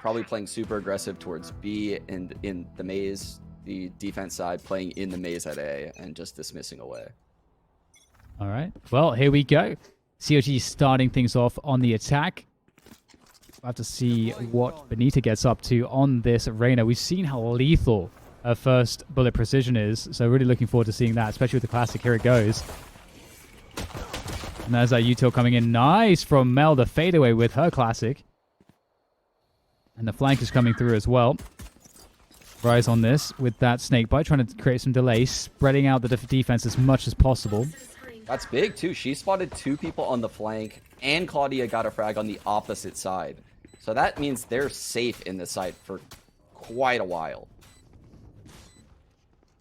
probably playing super aggressive towards B and in the maze, the defense side playing in the maze at A and just dismissing away. All right. Well, here we go. COG starting things off on the attack. We'll have to see what Benita gets up to on this Reyna. We've seen how lethal her first bullet precision is, so really looking forward to seeing that, especially with the classic. Here it goes. And there's that util coming in. Nice from Mel, the fadeaway with her classic. And the flank is coming through as well. Rise on this with that snake bite, trying to create some delay, spreading out the defense as much as possible. That's big, too. She spotted 2 people on the flank, and Claudia got a frag on the opposite side. So that means they're safe in this site for quite a while.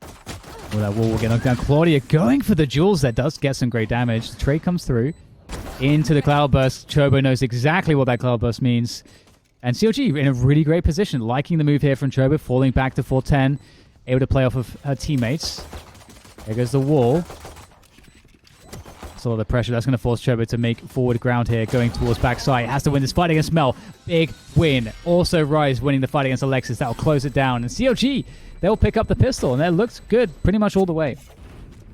Well, that wall will get knocked down. Claudia going for the jewels there. Does get some great damage. The trade comes through into the cloudburst. Chobo knows exactly what that cloudburst means. And COG in a really great position. Liking the move here from Chobo. Falling back to 410. Able to play off of her teammates. There goes the wall. That's a lot of pressure. That's going to force Chobo to make forward ground here. Going towards backside. Has to win this fight against Mel. Big win. Also Rise winning the fight against Alexis. That will close it down. And COG, they'll pick up the pistol. And that looks good pretty much all the way.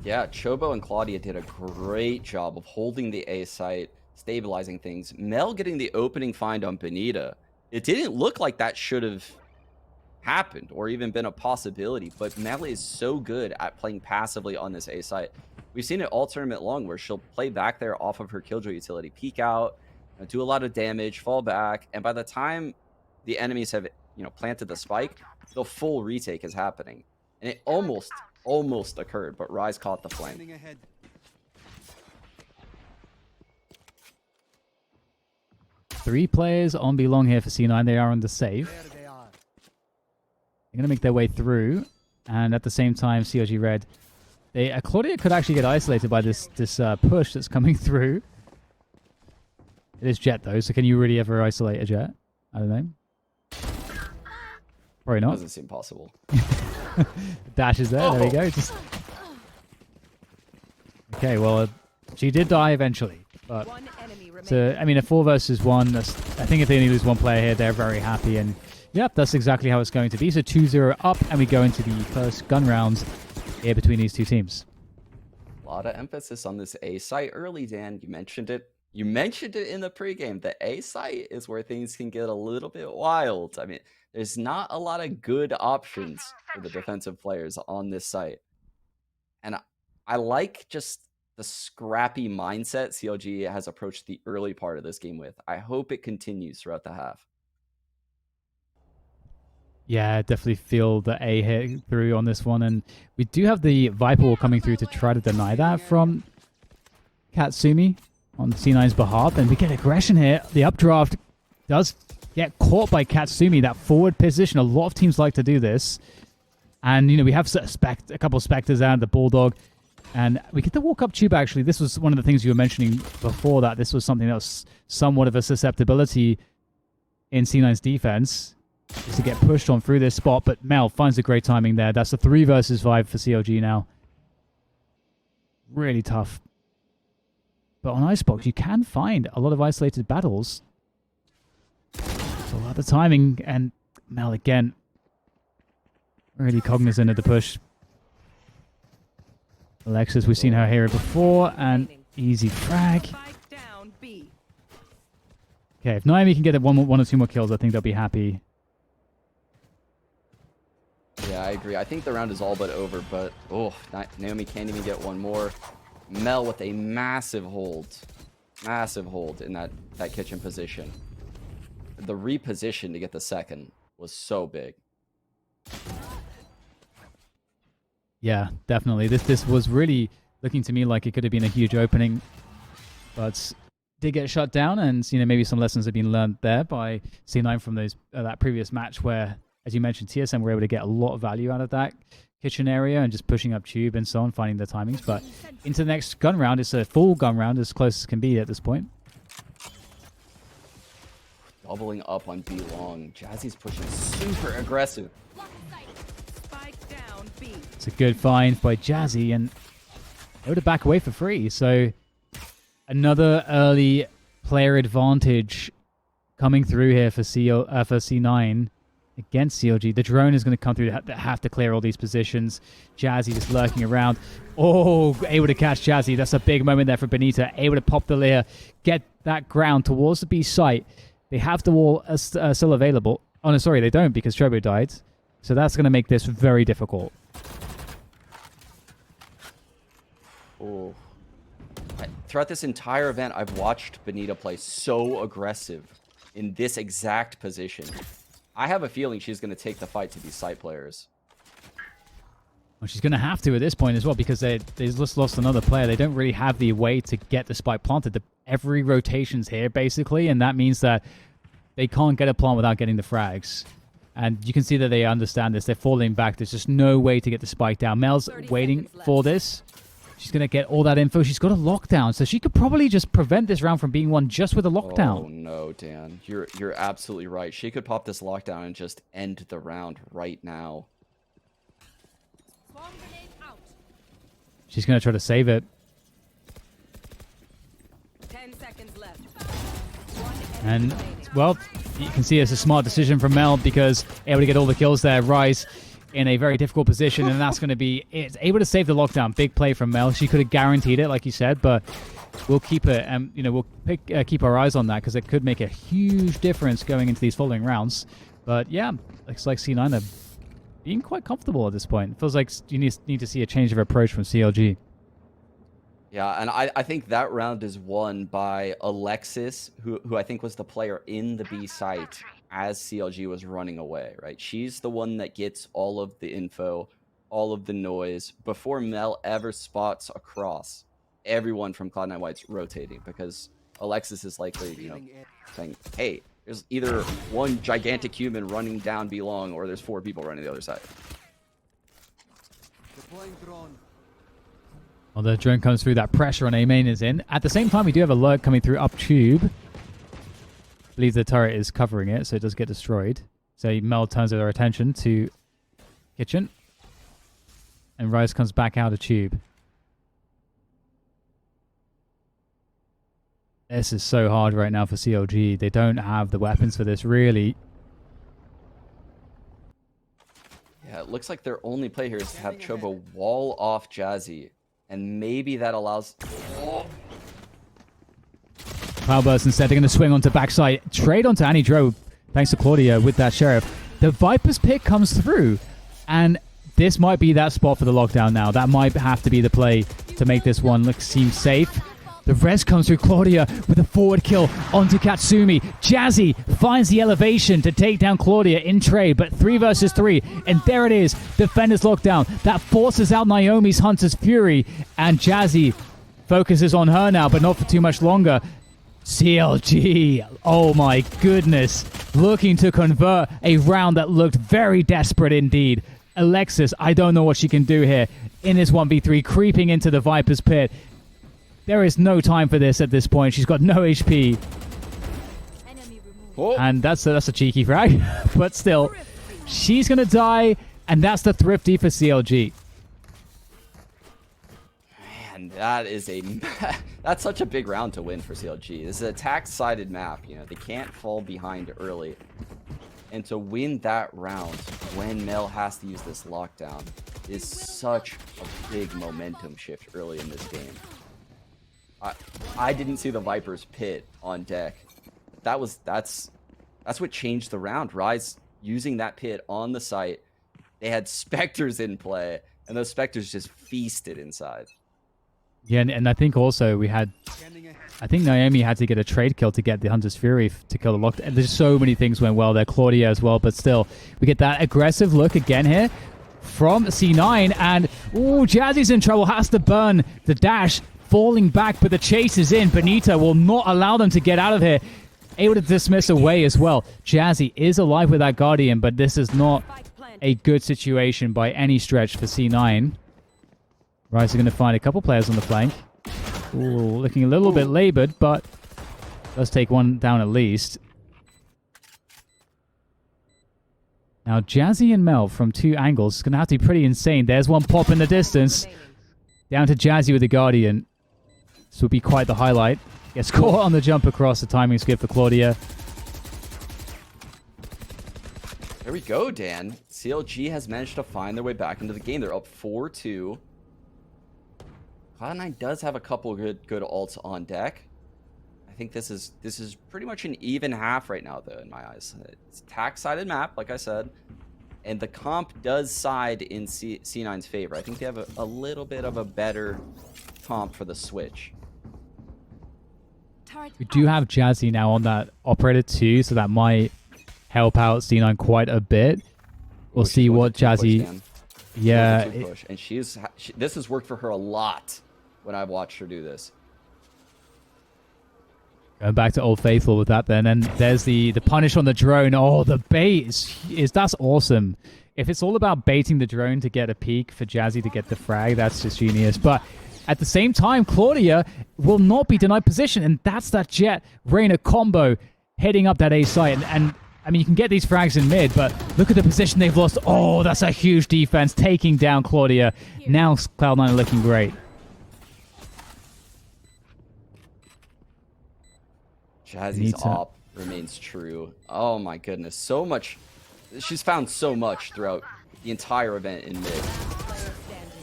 Yeah, Chobo and Claudia did a great job of holding the A site, stabilizing things. Mel getting the opening find on Benita. It didn't look like that should have happened or even been a possibility, but Mel is so good at playing passively on this A site. We've seen it all tournament long where she'll play back there off of her killjoy utility, peek out, do a lot of damage, fall back, and by the time the enemies have, planted the spike, the full retake is happening. And it almost occurred, but Rise caught the flank. 3 players on B long here for C9. They are on the save. They're going to make their way through. And at the same time, COG Red, Claudia could actually get isolated by this push that's coming through. It is Jet, though, so can you really ever isolate a Jet? I don't know. Probably not. Doesn't seem possible. Dash is there. There we go. Okay, well, she did die eventually. But so, I mean, a 4 versus 1. I think if they only lose 1 player here, they're very happy. And yep, that's exactly how it's going to be. So 2-0 up, and we go into the first gun round here between these 2 teams. A lot of emphasis on this A site early, Dan. You mentioned it. You mentioned it in the pregame. The A site is where things can get a little bit wild. I mean, there's not a lot of good options for the defensive players on this site. And I like just the scrappy mindset CLG has approached the early part of this game with. I hope it continues throughout the half. Yeah, definitely feel the A hit through on this one. And we do have the Viper Wall coming through to try to deny that from Katsumi on C9's behalf. And we get aggression here. The updraft does get caught by Katsumi, that forward position. A lot of teams like to do this. And, we have a couple of Spectres out, the Bulldog. And we get the walk-up tube, actually. This was one of the things you were mentioning before that. This was something that was somewhat of a susceptibility in C9's defense, is to get pushed on through this spot. But Mel finds the great timing there. That's a 3 versus 5 for COG now. Really tough. But on Icebox, you can find a lot of isolated battles. So a lot of timing. And Mel, again, really cognizant of the push. Alexis, we've seen her here before, and easy frag. Okay, if Naomi can get one or 2 more kills, I think they'll be happy. Yeah, I agree. I think the round is all but over, but Naomi can't even get 1 more. Mel with a massive hold in that kitchen position. The reposition to get the second was so big. Yeah, definitely. This was really looking to me like it could have been a huge opening, but did get shut down. And maybe some lessons have been learned there by C9 from that previous match, where, as you mentioned, TSM were able to get a lot of value out of that kitchen area and just pushing up tube and so on, finding the timings. But into the next gun round, it's a full gun round, as close as can be at this point. Doubling up on B long. Jazzy's pushing super aggressive. It's a good find by Jazzy, and able to back away for free. So another early player advantage coming through here for C9 against CLG. The drone is going to come through. They have to clear all these positions. Jazzy just lurking around. Oh, able to catch Jazzy. That's a big moment there for Benita. Able to pop the layer, get that ground towards the B site. They have the wall still available. Oh, no, sorry, they don't because Chobo died. So that's going to make this very difficult. Oh. Throughout this entire event, I've watched Benita play so aggressive in this exact position. I have a feeling she's going to take the fight to these site players. Well, she's going to have to at this point as well because they just lost another player. They don't really have the way to get the spike planted. Every rotation's here, basically, and that means that they can't get a plant without getting the frags. And you can see that they understand this. They're falling back. There's just no way to get the spike down. Mel's waiting for this. She's going to get all that info. She's got a lockdown, so she could probably just prevent this round from being won just with a lockdown. Oh, no, Dan. You're absolutely right. She could pop this lockdown and just end the round right now. She's going to try to save it. 10 seconds left. And, well, you can see it's a smart decision from Mel because able to get all the kills there. Rise in a very difficult position, and that's going to be it. Able to save the lockdown. Big play from Mel. She could have guaranteed it, like you said, but we'll keep it, and we'll keep our eyes on that because it could make a huge difference going into these following rounds. But yeah, looks like C9 are being quite comfortable at this point. It feels like you need to see a change of approach from CLG. Yeah, and I think that round is won by Alexis, who I think was the player in the B site as CLG was running away, right? She's the one that gets all of the info, all of the noise, before Mel ever spots across everyone from Cloud9 White's rotating, because Alexis is likely, saying, hey, there's either one gigantic human running down B long, or there's 4 people running the other side. Well, the drone comes through. That pressure on A main is in. At the same time, we do have a lurk coming through up tube. I believe the turret is covering it, so it does get destroyed. So Mel turns their attention to kitchen. And Rise comes back out of tube. This is so hard right now for CLG. They don't have the weapons for this, really. Yeah, it looks like their only play here is to have Chobo wall off Jazzy. And maybe that allows... Oh. Cloudburst instead, they're going to swing onto backside. Trade onto Annie Dro, thanks to Claudia with that Sheriff. The Viper's pick comes through, and this might be that spot for the lockdown now. That might have to be the play to make this one seem safe. The res comes through. Claudia with a forward kill onto Katsumi. Jazzy finds the elevation to take down Claudia in trade, but 3 versus 3. And there it is. Defenders lockdown. That forces out Naomi's Hunter's Fury. And Jazzy focuses on her now, but not for too much longer. CLG, oh my goodness. Looking to convert a round that looked very desperate indeed. Alexis, I don't know what she can do here. In this 1v3, creeping into the Viper's pit. There is no time for this at this point. She's got no HP. Oh. And that's a cheeky frag. But still, she's going to die. And that's the thrifty for CLG. Man, that is that's such a big round to win for CLG. This is an attack-sided map. They can't fall behind early. And to win that round when Mel has to use this lockdown is such a big momentum shift early in this game. I didn't see the Viper's pit on deck. That's what changed the round. Rise using that pit on the site. They had Spectres in play, and those Spectres just feasted inside. Yeah, and I think also I think Naomi had to get a trade kill to get the Hunter's Fury to kill the lockdown. And there's so many things went well there. Claudia as well, but still, we get that aggressive look again here from C9. And, ooh, Jazzy's in trouble. Has to burn the dash. Falling back, but the chase is in. Benita will not allow them to get out of here. Able to dismiss away as well. Jazzy is alive with that Guardian, but this is not a good situation by any stretch for C9. Rise are going to find a couple players on the flank. Ooh, looking a little bit labored, but does take one down at least. Now, Jazzy and Mel from 2 angles is going to have to be pretty insane. There's one pop in the distance. Down to Jazzy with the Guardian. This would be quite the highlight. Gets caught on the jump across. The timing's good for Claudia. There we go, Dan. CLG has managed to find their way back into the game. They're up 4-2. Cloud9 does have a couple good ults on deck. I think this is pretty much an even half right now, though, in my eyes. It's a tack-sided map, like I said, and the comp does side in C9's favor. I think they have a little bit of a better comp for the switch. We do have Jazzy now on that operator too, so that might help out C9 quite a bit. We'll see what Jazzy... Yeah. Push. And this has worked for her a lot when I've watched her do this. Going back to Old Faithful with that then. And there's the punish on the drone. Oh, the bait that's awesome. If it's all about baiting the drone to get a peek for Jazzy to get the frag, that's just genius. But at the same time, Claudia will not be denied position. And that's that Jet Reyna combo heading up that A site. And I mean, you can get these frags in mid, but look at the position they've lost. Oh, that's a huge defense taking down Claudia. Now Cloud9 are looking great. Jazzy's op remains true. Oh my goodness. So much. She's found so much throughout the entire event in mid.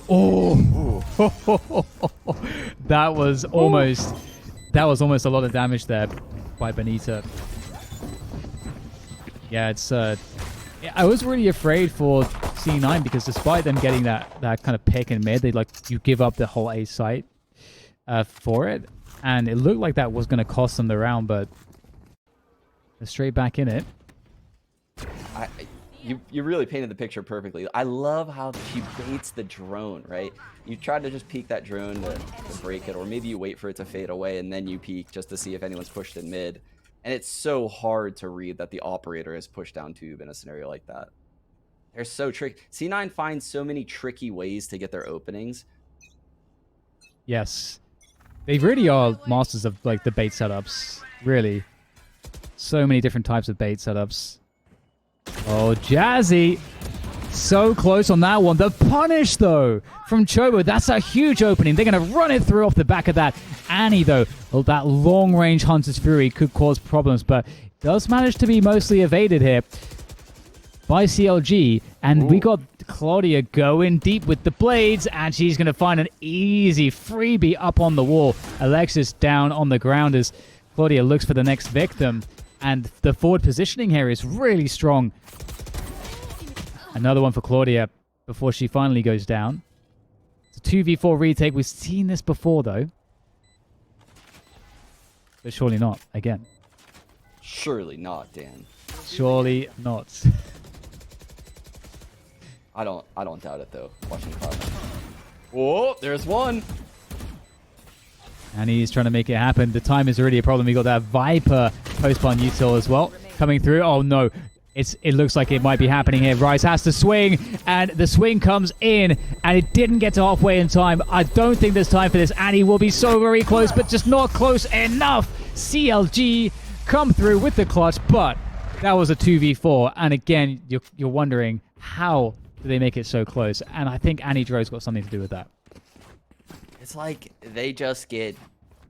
Oh, that was almost a lot of damage there by Benita. Yeah, it's I was really afraid for C9 because despite them getting that kind of pick in mid, you give up the whole A site for it, and it looked like that was going to cost them the round, but they're straight back in it. You really painted the picture perfectly. I love how she baits the drone, right? You try to just peek that drone to break it, or maybe you wait for it to fade away and then you peek just to see if anyone's pushed in mid. And it's so hard to read that the operator has pushed down tube in a scenario like that. They're so tricky. C9 finds so many tricky ways to get their openings. Yes. They really are masters of the bait setups. Really. So many different types of bait setups. Oh, Jazzy. So close on that one. The punish, though, from Chobo. That's a huge opening. They're going to run it through off the back of that. Annie, though, well, that long-range Hunter's Fury could cause problems, but does manage to be mostly evaded here by CLG. And we got Claudia going deep with the blades, and she's going to find an easy freebie up on the wall. Alexis down on the ground as Claudia looks for the next victim. And the forward positioning here is really strong. Another one for Claudia before she finally goes down. It's a 2v4 retake. We've seen this before, though. But surely not, again. Surely not, Dan. Surely not. I don't doubt it, though, watching Cloud9. Whoa, there's one. And he's trying to make it happen. The time is already a problem. We got that Viper post-spawn util as well coming through. Oh, no. It looks like it might be happening here. Rice has to swing, and the swing comes in, and it didn't get to halfway in time. I don't think there's time for this. Annie will be so very close, but just not close enough. CLG come through with the clutch, but that was a 2v4. And again, you're wondering, how do they make it so close? And I think Annie Dro's got something to do with that. It's like they just get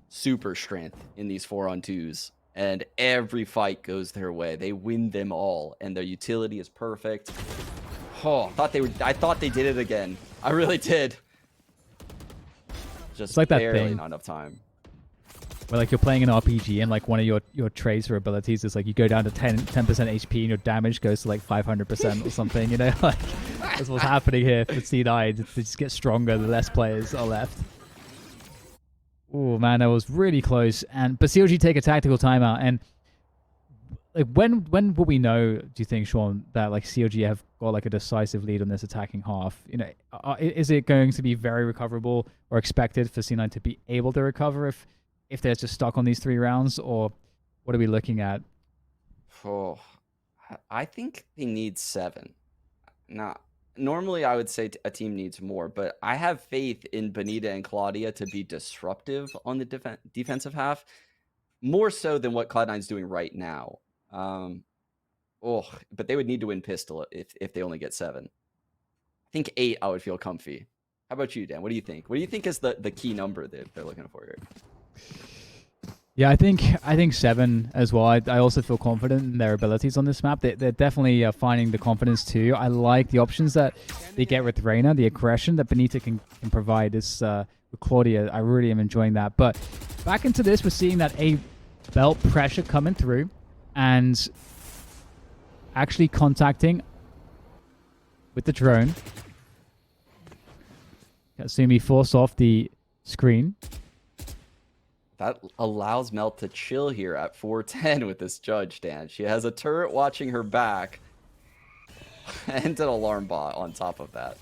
super strength in these 4-on-2s. And every fight goes their way. They win them all, and their utility is perfect. Oh, I thought they did it again. I really did. Just it's like that barely thing not enough time. Where you're playing an RPG, and one of your traits or abilities is you go down to 10% HP, and your damage goes to 500% or something. You know, that's what's happening here for C9. They just get stronger the less players are left. Oh man, that was really close. But CLG take a tactical timeout, and when will we know? Do you think, Sean, that CLG have got a decisive lead on this attacking half? You know, is it going to be very recoverable or expected for C9 to be able to recover if they're just stuck on these 3 rounds, or what are we looking at? Oh, I think they need 7. Now, normally I would say a team needs more, but I have faith in Benita and Claudia to be disruptive on the defensive half, more so than what Cloud9 is doing right now. But they would need to win pistol if they only get 7. I think 8 I would feel comfy. How about you, Dan? What do you think? What do you think is the key number that they're looking for here? Yeah, I think 7 as well. I also feel confident in their abilities on this map. They're definitely finding the confidence too. I like the options that they get with Reyna, the aggression that Benita can provide. This with Claudia, I really am enjoying that. But back into this, we're seeing that A belt pressure coming through and actually contacting with the drone. Katsumi forced off the screen. That allows Mel to chill here at 410 with this judge, Dan. She has a turret watching her back and an alarm bot on top of that.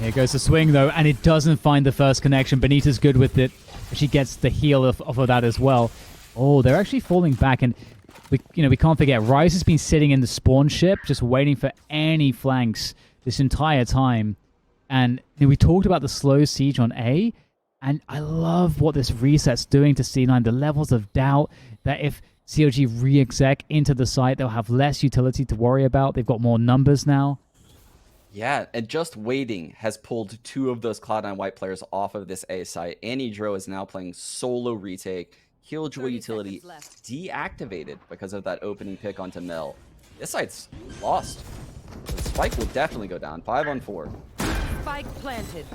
Here goes the swing, though, and it doesn't find the first connection. Benita's good with it. She gets the heal off of that as well. Oh, they're actually falling back, and we can't forget, Rise has been sitting in the spawn ship, just waiting for any flanks this entire time. And we talked about the slow siege on A. And I love what this reset's doing to C9. The levels of doubt that if COG re-exec into the site, they'll have less utility to worry about. They've got more numbers now. Yeah, and just waiting has pulled 2 of those Cloud9 white players off of this A site. Anidro is now playing solo retake. Killjoy utility deactivated because of that opening pick onto Mel. This site's lost. The spike will definitely go down. 5 on 4. Spike planted.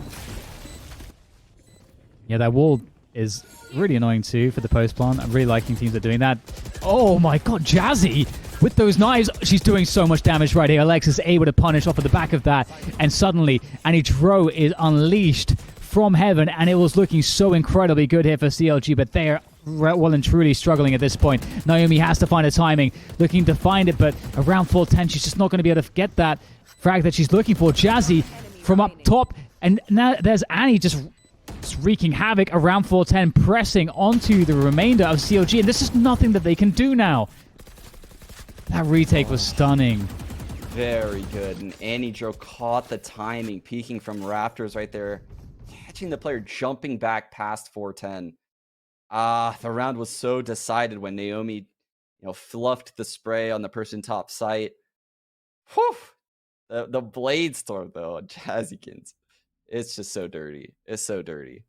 Yeah, that wall is really annoying too for the post plant. I'm really liking teams that are doing that. Oh my god, Jazzy with those knives. She's doing so much damage right here. Alexis able to punish off of the back of that. And suddenly, Anidro is unleashed from heaven. And it was looking so incredibly good here for CLG. But they are well and truly struggling at this point. Naomi has to find a timing. Looking to find it. But around 410, she's just not going to be able to get that frag that she's looking for. Jazzy from up top. And now there's Annie just wreaking havoc around 410, pressing onto the remainder of CLG, and this is nothing that they can do now. That retake was stunning. Very good, and Anidro caught the timing, peeking from rafters right there, catching the player jumping back past 410. The round was so decided when Naomi, fluffed the spray on the person top site. Whew! The blade storm though, Jazzykins. It's just so dirty. It's so dirty.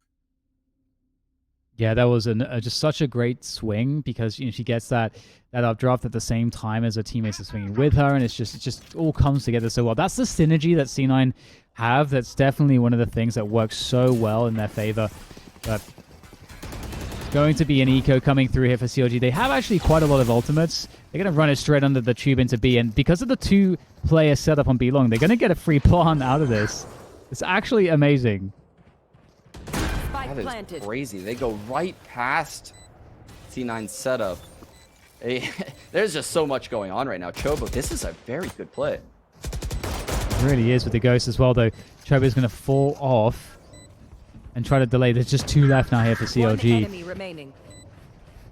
Yeah, that was just such a great swing because she gets that updraft at the same time as her teammates are swinging with her, and it just all comes together so well. That's the synergy that C9 have. That's definitely one of the things that works so well in their favor. But it's going to be an eco coming through here for CLG. They have actually quite a lot of ultimates. They're going to run it straight under the tube into B, and because of the 2-player setup on B long, they're going to get a free plant out of this. It's actually amazing. That is crazy. They go right past C9's setup. There's just so much going on right now. Chobo, this is a very good play. It really is with the ghost as well, though. Chobo's going to fall off and try to delay. There's just 2 left now here for CLG.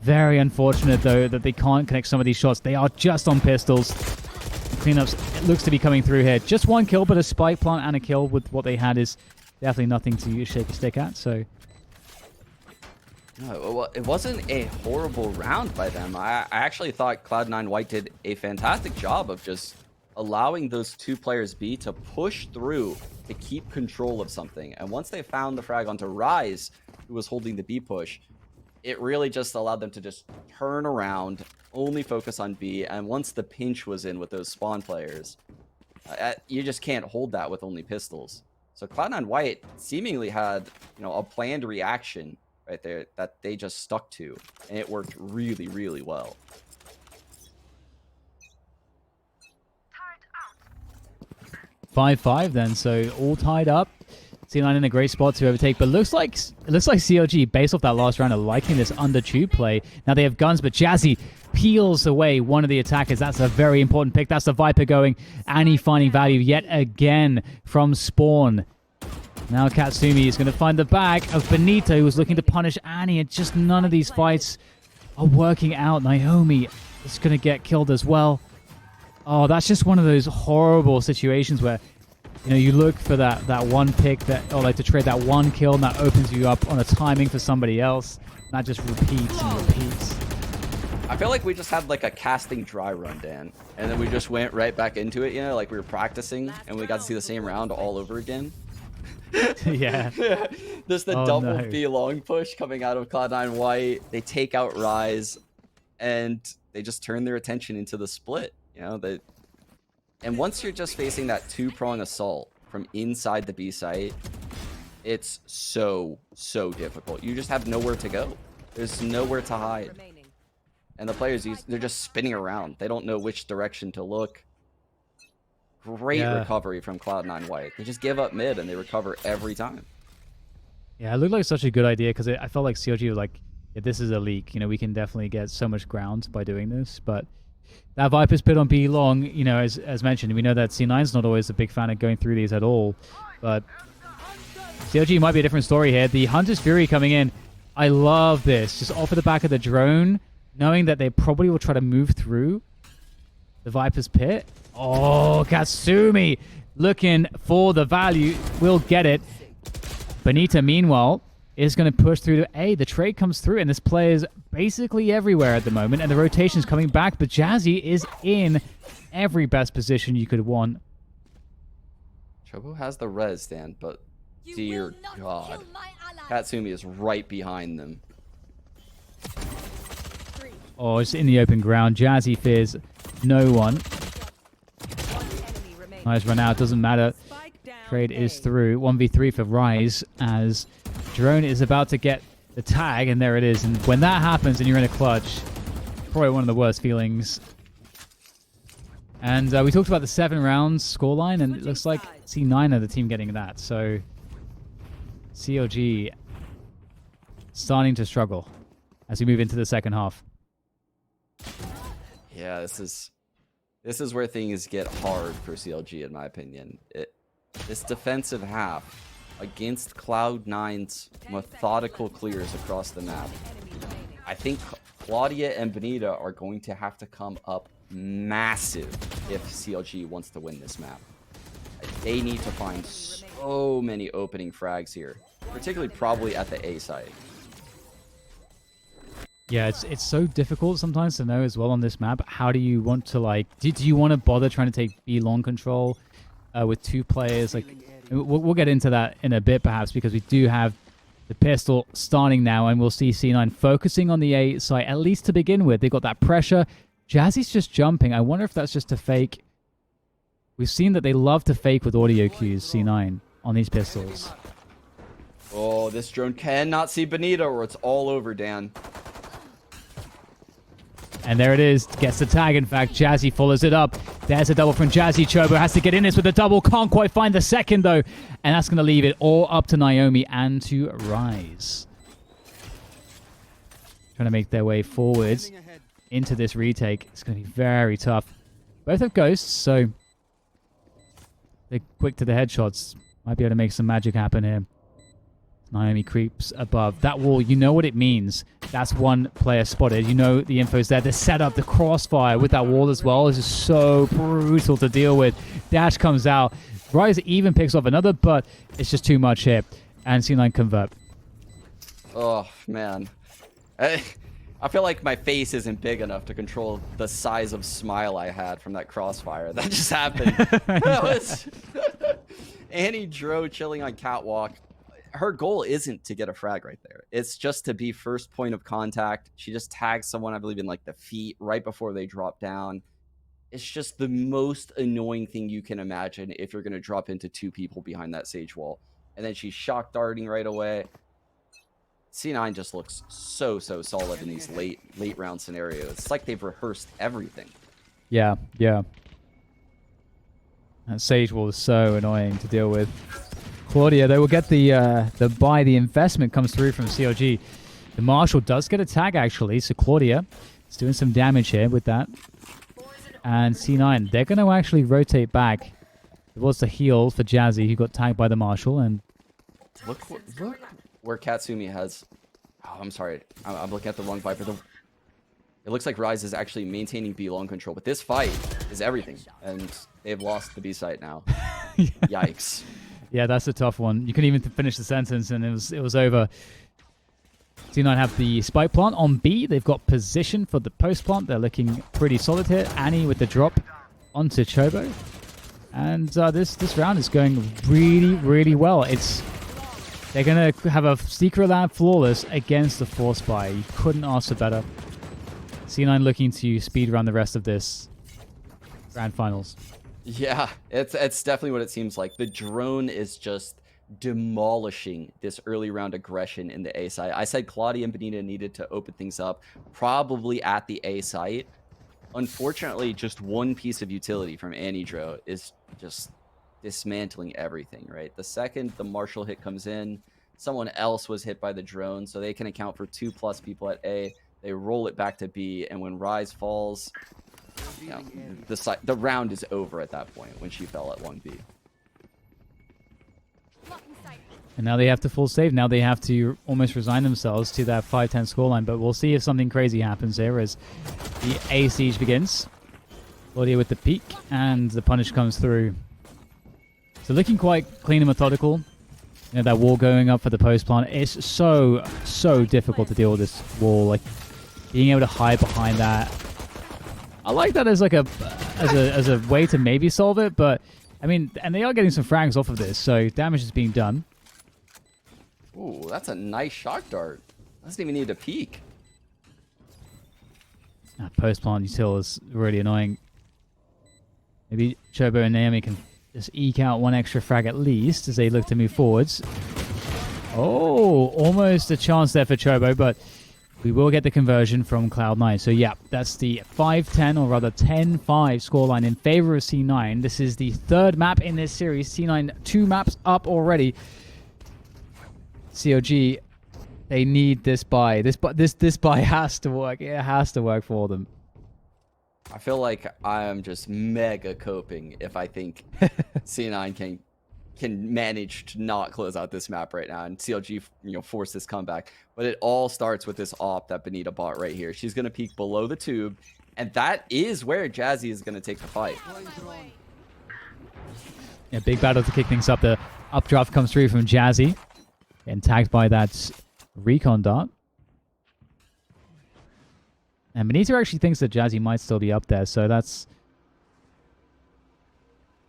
Very unfortunate, though, that they can't connect some of these shots. They are just on pistols. Cleanups, it looks to be coming through here. Just 1 kill, but a spike plant and a kill with what they had is definitely nothing to shake a stick at. So, no, well, it wasn't a horrible round by them. I actually thought Cloud9 White did a fantastic job of just allowing those 2 players B to push through to keep control of something. And once they found the frag onto Rise, who was holding the B push, it really just allowed them to just turn around, only focus on B, and once the pinch was in with those spawn players, you just can't hold that with only pistols. So Cloud9 White seemingly had, a planned reaction right there that they just stuck to, and it worked really, really well. 5-5 then, so all tied up. C9 in a great spot to overtake, but it looks like CLG, based off that last round, are liking this under tube play. Now they have guns, but Jazzy peels away one of the attackers. That's a very important pick. That's the Viper going. Annie finding value yet again from spawn. Now Katsumi is going to find the back of Benito, who was looking to punish Annie, and just none of these fights are working out. Naomi is going to get killed as well. Oh, that's just one of those horrible situations where you look for that one pick or like to trade that 1 kill, and that opens you up on a timing for somebody else. That just repeats and repeats. I feel like we just had like a casting dry run, Dan, and then we just went right back into it, like we were practicing, and we got to see the same round all over again. Yeah. There's the Oh, double no. B long push coming out of Cloud9 White. They take out Rise, and they just turn their attention into the split. You know, and once you're just facing that 2-prong assault from inside the B site, it's so difficult. You just have nowhere to go. There's nowhere to hide. And the players, they're just spinning around. They don't know which direction to look. Great recovery from Cloud9 White. They just give up mid and they recover every time. Yeah, it looked like such a good idea because I felt like CLG was like, yeah, this is a leak. You know, we can definitely get so much ground by doing this. But that Viper's pit on B long, you know, as mentioned, we know that C9's not always a big fan of going through these at all. But CLG might be a different story here. The Hunter's Fury coming in. I love this. Just off of the back of the drone, knowing that they probably will try to move through the Viper's pit. Oh, Katsumi looking for the value. Will get it. Benita, meanwhile, is going to push through to A. The trade comes through, and this play is basically everywhere at the moment, and the rotation's coming back, but Jazzy is in every best position you could want. Chobo has the res, Dan, but dear God, Katsumi is right behind them. Oh, it's in the open ground. Jazzy fears no one. Nice run out, doesn't matter. Trade is through. 1v3 for Rise as Drone is about to get the tag, and there it is. And when that happens and you're in a clutch, probably one of the worst feelings. And we talked about the 7 rounds scoreline, and it looks like C9 are the team getting that. So CLG starting to struggle as we move into the second half. Yeah, this is where things get hard for CLG, in my opinion. This defensive half against Cloud9's methodical clears across the map. I think Claudia and Benita are going to have to come up massive if CLG wants to win this map. They need to find so many opening frags here, particularly probably at the A side. Yeah, it's so difficult sometimes to know as well on this map. How do you want to, like, do you want to bother trying to take B long control with 2 players? Like, we'll get into that in a bit perhaps, because we do have the pistol starting now, and we'll see C9 focusing on the A site, at least to begin with. They've got that pressure. Jazzy's just jumping. I wonder if that's just a fake. We've seen that they love to fake with audio cues, C9, on these pistols. Oh, this drone cannot see Benita or it's all over, Dan. And there it is. Gets the tag, in fact. Jazzy follows it up. There's a double from Jazzy. Chobo has to get in this with a double. Can't quite find the second, though. And that's going to leave it all up to Naomi and to Rise. Trying to make their way forwards into this retake. It's going to be very tough. Both have ghosts, so they're quick to the headshots. Might be able to make some magic happen here. Naomi creeps above. That wall, you know what it means. That's one player spotted. You know the info's there. The setup, the crossfire with that wall as well is just so brutal to deal with. Dash comes out. Rise even picks off another, but it's just too much here. And C9 convert. Oh, man. I feel like my face isn't big enough to control the size of smile I had from that crossfire. That just happened. That was Annie Dro chilling on catwalk. Her goal isn't to get a frag right there. It's just to be first point of contact. She just tags someone, I believe, in like the feet right before they drop down. It's just the most annoying thing you can imagine if you're going to drop into 2 people behind that sage wall. And then she's shock darting right away. C9 just looks so solid in these late round scenarios. It's like they've rehearsed everything. Yeah. That sage wall is so annoying to deal with. Claudia, they will get the buy. The investment comes through from CLG. The Marshal does get a tag, actually. So Claudia is doing some damage here with that. And C9, they're going to actually rotate back. It was the heal for Jazzy, who got tagged by the Marshal. And look where Katsumi has... Oh, I'm sorry. I'm looking at the wrong Viper. It looks like Rise is actually maintaining B long control. But this fight is everything. And they've lost the B site now. Yikes. Yeah, that's a tough one. You couldn't even finish the sentence, and it was over. C9 have the spike plant on B. They've got position for the post plant. They're looking pretty solid here. Annie with the drop onto Chobo. And this round is going really, really well. They're going to have a secret lab flawless against the force spy. You couldn't ask for better. C9 looking to speed run the rest of this grand finals. Yeah, it's definitely what it seems like. The drone is just demolishing this early round aggression in the A site. I said Claudia and Benita needed to open things up, probably at the A site. Unfortunately, just one piece of utility from Anidro is just dismantling everything, right? The second the Marshall hit comes in, someone else was hit by the drone, so they can account for 2+ people at A. They roll it back to B, and when Rise falls, you know, the round is over at that point when she fell at 1B. And now they have to full save. Now they have to almost resign themselves to that 5-10 scoreline. But we'll see if something crazy happens here as the A siege begins. Claudia with the peek, and the punish comes through. So looking quite clean and methodical. You know, that wall going up for the post plant. It's so difficult to deal with this wall. Like, being able to hide behind that. I like that as like as a way to maybe solve it, but I mean, and they are getting some frags off of this, so damage is being done. Ooh, that's a nice shock dart. Doesn't even need to peek. That post plant util is really annoying. Maybe Chobo and Naomi can just eke out one extra frag at least as they look to move forwards. Oh, almost a chance there for Chobo, but we will get the conversion from Cloud9. So yeah, that's the 5-10, or rather 10-5 scoreline in favor of C9. This is the third map in this series. C9 2 maps up already. COG, they need this buy. This buy has to work. It has to work for them. I feel like I am just mega coping if I think C9 can manage to not close out this map right now and CLG, force this comeback. But it all starts with this op that Benita bought right here. She's going to peek below the tube, and that is where Jazzy is going to take the fight. Yeah, big battle to kick things up. The updraft comes through from Jazzy, getting tagged by that recon dart. And Benita actually thinks that Jazzy might still be up there, so that's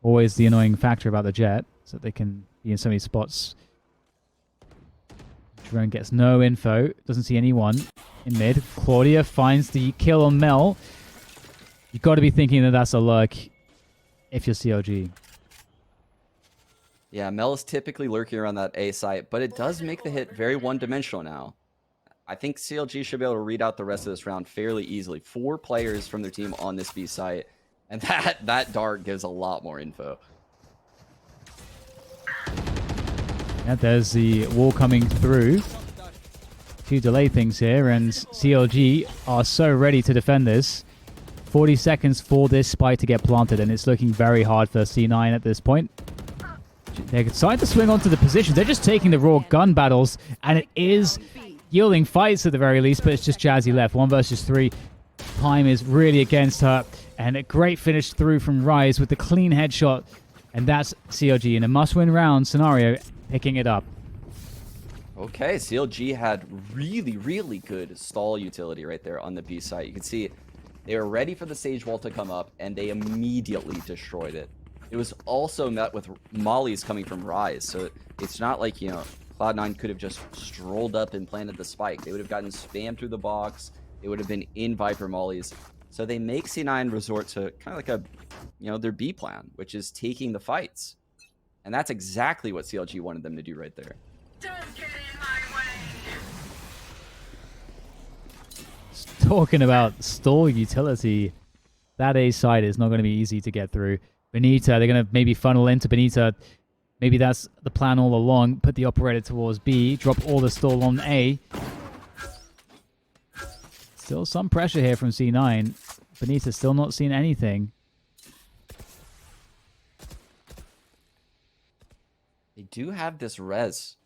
always the annoying factor about the jet, so they can be in so many spots. Drone gets no info, doesn't see anyone in mid. Claudia finds the kill on Mel. You've got to be thinking that that's a lurk if you're CLG. Yeah, Mel is typically lurking around that A site, but it does make the hit very one-dimensional now. I think CLG should be able to read out the rest of this round fairly easily. 4 players from their team on this B site, and that dart gives a lot more info. Yeah, there's the wall coming through to delay things here, and CLG are so ready to defend this. 40 seconds for this spike to get planted, and it's looking very hard for C9 at this point. They decide to swing onto the position. They're just taking the raw gun battles, and it is yielding fights at the very least, but it's just Jazzy left. 1 versus 3. Time is really against her, and a great finish through from Rise with the clean headshot, and that's CLG in a must-win round scenario, picking it up. Okay, CLG had really good stall utility right there on the B site. You can see they were ready for the stage wall to come up, and they immediately destroyed it. It was also met with mollies coming from Rise, so it's not like, Cloud9 could have just strolled up and planted the spike. They would have gotten spammed through the box. They would have been in Viper mollies. So they make C9 resort to kind of like their B plan, which is taking the fights. And that's exactly what CLG wanted them to do right there. Don't get in my way. Talking about stall utility, that A side is not going to be easy to get through. Benita, they're going to maybe funnel into Benita. Maybe that's the plan all along. Put the operator towards B. Drop all the stall on A. Still some pressure here from C9. Benita still not seeing anything. They do have this res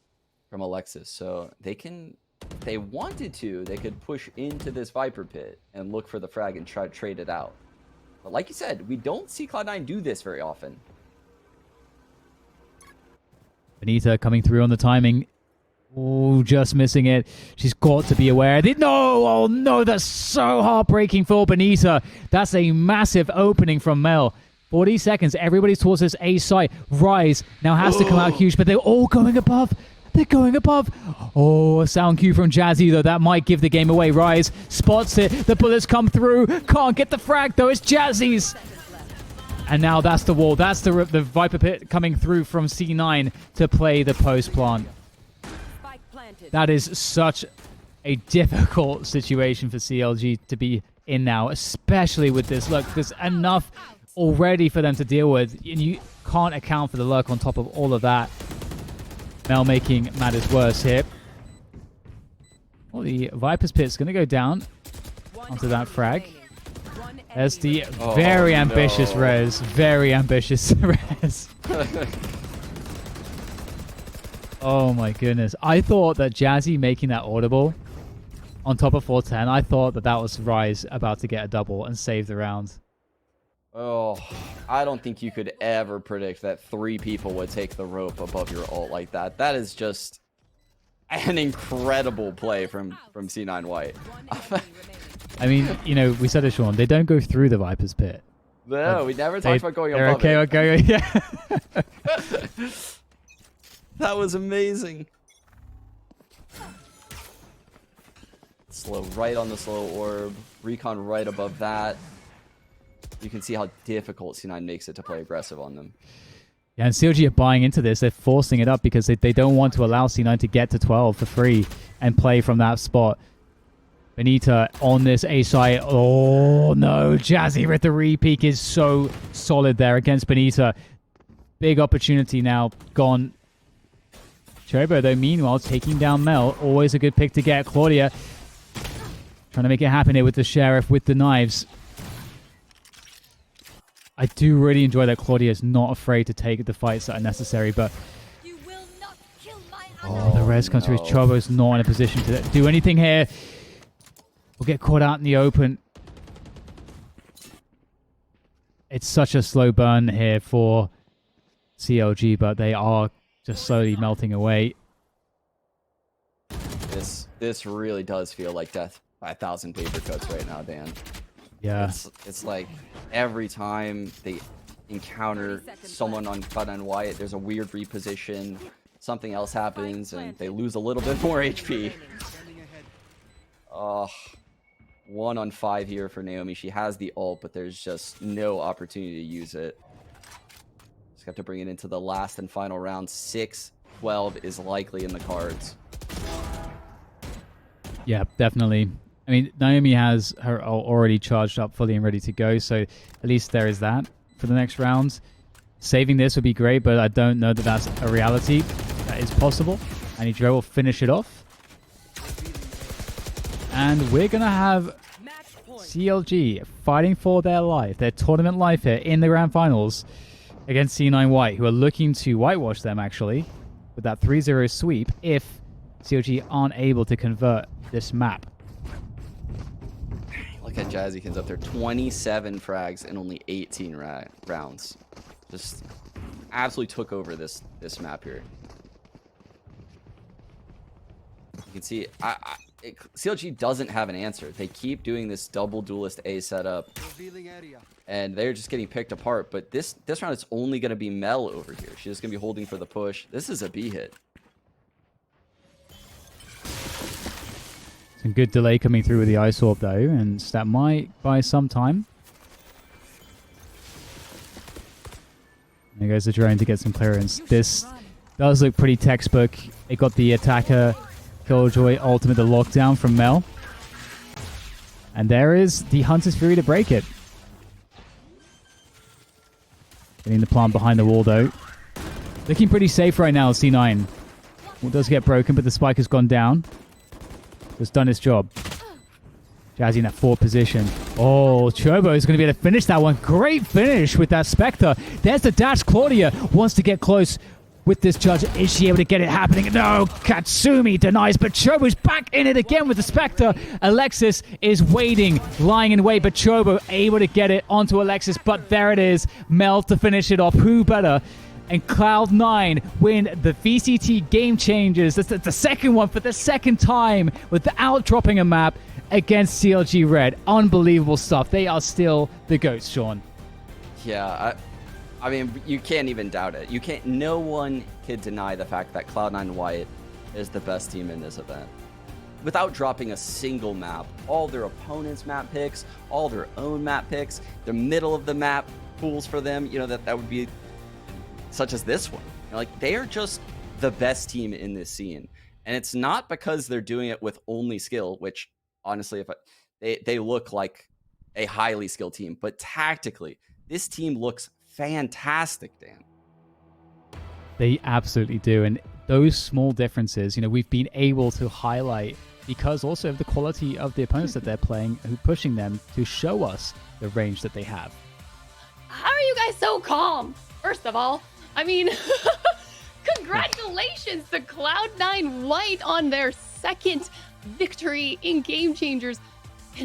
from Alexis, so they can, if they wanted to, they could push into this Viper pit and look for the frag and try to trade it out. But like you said, we don't see Cloud9 do this very often. Benita coming through on the timing. Oh, just missing it. She's got to be aware. No! Oh, no, that's so heartbreaking for Benita. That's a massive opening from Mel. 40 seconds. Everybody's towards this A site. Rise now has to come out huge, but they're all going above. They're going above. Oh, a sound cue from Jazzy, though. That might give the game away. Rise spots it. The bullets come through. Can't get the frag, though. It's Jazzy's. And now that's the wall. That's the Viper Pit coming through from C9 to play the post plant. That is such a difficult situation for CLG to be in now, especially with this. Look, there's enough already for them to deal with, and you can't account for the lurk on top of all of that. Mel making matters worse here. Well, the Viper's Pit's going to go down onto that frag. There's the very ambitious res. Very ambitious res. Oh my goodness. I thought that Jazzy making that audible on top of 410, I thought that that was Rise about to get a double and save the round. Oh, I don't think you could ever predict that 3 people would take the rope above your ult like that. That is just an incredible play from C9 White. I mean, you know, we said it, Sean. They don't go through the Viper's Pit. No, we never talked about going above okay, it. Okay, yeah. That was amazing. Slow right on the slow orb. Recon right above that. You can see how difficult C9 makes it to play aggressive on them. Yeah, and CLG are buying into this. They're forcing it up because they don't want to allow C9 to get to 12 for free and play from that spot. Benita on this A site. Oh, no. Jazzy with the re-peek is so solid there against Benita. Big opportunity now gone. Chobo, though, meanwhile, taking down Mel. Always a good pick to get. Claudia trying to make it happen here with the Sheriff with the knives. I do really enjoy that Claudia is not afraid to take the fights that are necessary, but... the res comes through. Chobo's not in a position to do anything here. We'll get caught out in the open. It's such a slow burn here for CLG, but they are just slowly melting away. This really does feel like death by 1,000 paper cuts right now, Dan. Yeah. It's like every time they encounter someone on Cloud9 White, there's a weird reposition, something else happens, and they lose a little bit more HP. Oh, 1 on 5 here for Naomi. She has the ult, but there's just no opportunity to use it. Just got to bring it into the last and final round. 6-12 is likely in the cards. Yeah, definitely. I mean, Naomi has her ult already charged up fully and ready to go, so at least there is that for the next round. Saving this would be great, but I don't know that that's a reality. That is possible. And Joe will finish it off. And we're going to have CLG fighting for their life, their tournament life here in the grand finals against C9 White, who are looking to whitewash them, actually, with that 3-0 sweep if CLG aren't able to convert this map. Look at Jazzykins up there. 27 frags in only 18 rounds. Just absolutely took over this map here. You can see CLG doesn't have an answer. They keep doing this double duelist A setup, and they're just getting picked apart. But this round, it's only going to be Mel over here. She's just going to be holding for the push. This is a B hit. Some good delay coming through with the Ice Orb, though, and that might buy some time. There goes the drone to get some clearance. This does look pretty textbook. It got the attacker Killjoy ultimate, the lockdown from Mel. And there is the Hunter's Fury to break it. Getting the plant behind the wall, though. Looking pretty safe right now, C9. Wall does get broken, but the spike has gone down. It's done its job. Jazzy in that 4th position. Oh, Chobo is going to be able to finish that one. Great finish with that Spectre. There's the dash. Claudia wants to get close with this judge. Is she able to get it happening? No, Katsumi denies, but Chobo's back in it again with the Spectre. Alexis is waiting, lying in wait, but Chobo able to get it onto Alexis, but there it is. Mel to finish it off. Who better? And Cloud9 win the VCT Game Changers. That's the second one for the second time without dropping a map against CLG Red. Unbelievable stuff. They are still the GOATs, Sean. Yeah, I mean, you can't even doubt it. You can't. No one can deny the fact that Cloud9 White is the best team in this event, without dropping a single map. All their opponents' map picks, all their own map picks, the middle of the map pools for them. You know that would be such as this one. You know, like they are just the best team in this scene, and it's not because they're doing it with only skill, which honestly, they look like a highly skilled team, but tactically, this team looks fantastic, Dan. They absolutely do. And those small differences, you know, we've been able to highlight because also of the quality of the opponents that they're playing, who pushing them to show us the range that they have. How are you guys so calm? First of all, I mean, congratulations to Cloud9 White on their second victory in Game Changers.